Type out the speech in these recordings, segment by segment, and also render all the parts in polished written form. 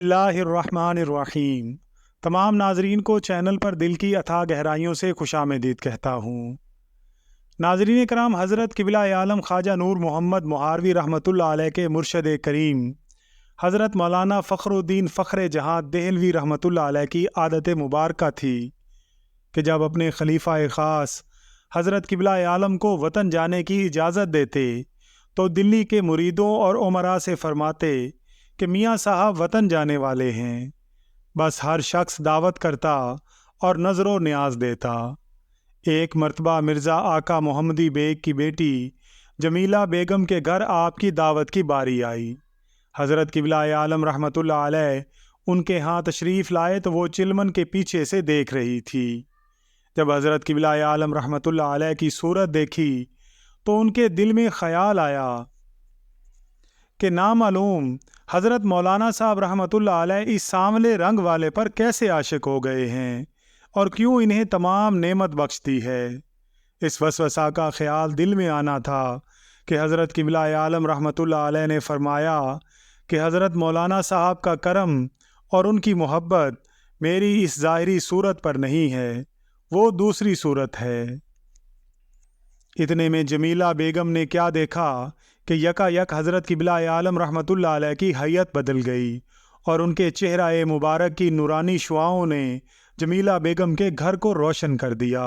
اللہ الرحمن الرحیم۔ تمام ناظرین کو چینل پر دل کی اتھاہ گہرائیوں سے خوش آمدید کہتا ہوں۔ ناظرین کرام، حضرت قبلہ عالم خواجہ نور محمد مہاروی رحمۃ اللہ علیہ کے مرشد کریم حضرت مولانا فخر الدین فخر جہاں دہلوی رحمۃ اللہ علیہ کی عادت مبارکہ تھی کہ جب اپنے خلیفہ خاص حضرت قبلہ عالم کو وطن جانے کی اجازت دیتے تو دلی کے مریدوں اور امراء سے فرماتے کہ میاں صاحب وطن جانے والے ہیں، بس ہر شخص دعوت کرتا اور نظر و نیاز دیتا۔ ایک مرتبہ مرزا آقا محمدی بیگ کی بیٹی جمیلہ بیگم کے گھر آپ کی دعوت کی باری آئی۔ حضرت قبلہ عالم رحمۃ اللہ علیہ ان کے ہاں تشریف لائے تو وہ چلمن کے پیچھے سے دیکھ رہی تھی۔ جب حضرت قبلہ عالم رحمۃ اللہ علیہ کی صورت دیکھی تو ان کے دل میں خیال آیا کہ نامعلوم حضرت مولانا صاحب رحمۃ اللہ علیہ اس سانولے رنگ والے پر کیسے عاشق ہو گئے ہیں اور کیوں انہیں تمام نعمت بخشتی ہے۔ اس وسوسہ کا خیال دل میں آنا تھا کہ حضرت قبلہ عالم رحمۃ اللہ علیہ نے فرمایا کہ حضرت مولانا صاحب کا کرم اور ان کی محبت میری اس ظاہری صورت پر نہیں ہے، وہ دوسری صورت ہے۔ اتنے میں جمیلہ بیگم نے کیا دیکھا کہ یکا یک حضرت قبلہ عالم رحمۃ اللہ علیہ کی حیت بدل گئی اور ان کے چہرہ مبارک کی نورانی شعاؤں نے جمیلہ بیگم کے گھر کو روشن کر دیا۔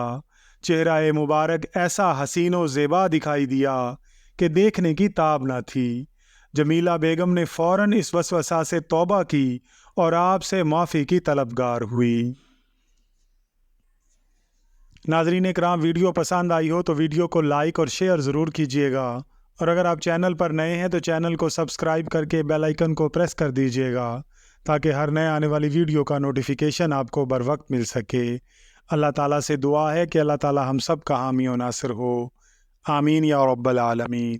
چہرہ مبارک ایسا حسین و زیبا دکھائی دیا کہ دیکھنے کی تاب نہ تھی۔ جمیلہ بیگم نے فوراً اس وسوسہ سے توبہ کی اور آپ سے معافی کی طلبگار ہوئی۔ ناظرین کرام، ویڈیو پسند آئی ہو تو ویڈیو کو لائک اور شیئر ضرور کیجیے گا، اور اگر آپ چینل پر نئے ہیں تو چینل کو سبسکرائب کر کے بیل آئیکن کو پریس کر دیجیے گا تاکہ ہر نئے آنے والی ویڈیو کا نوٹیفیکیشن آپ کو بر وقت مل سکے۔ اللہ تعالیٰ سے دعا ہے کہ اللہ تعالیٰ ہم سب کا حامی و ناصر ہو، آمین یا رب العالمین۔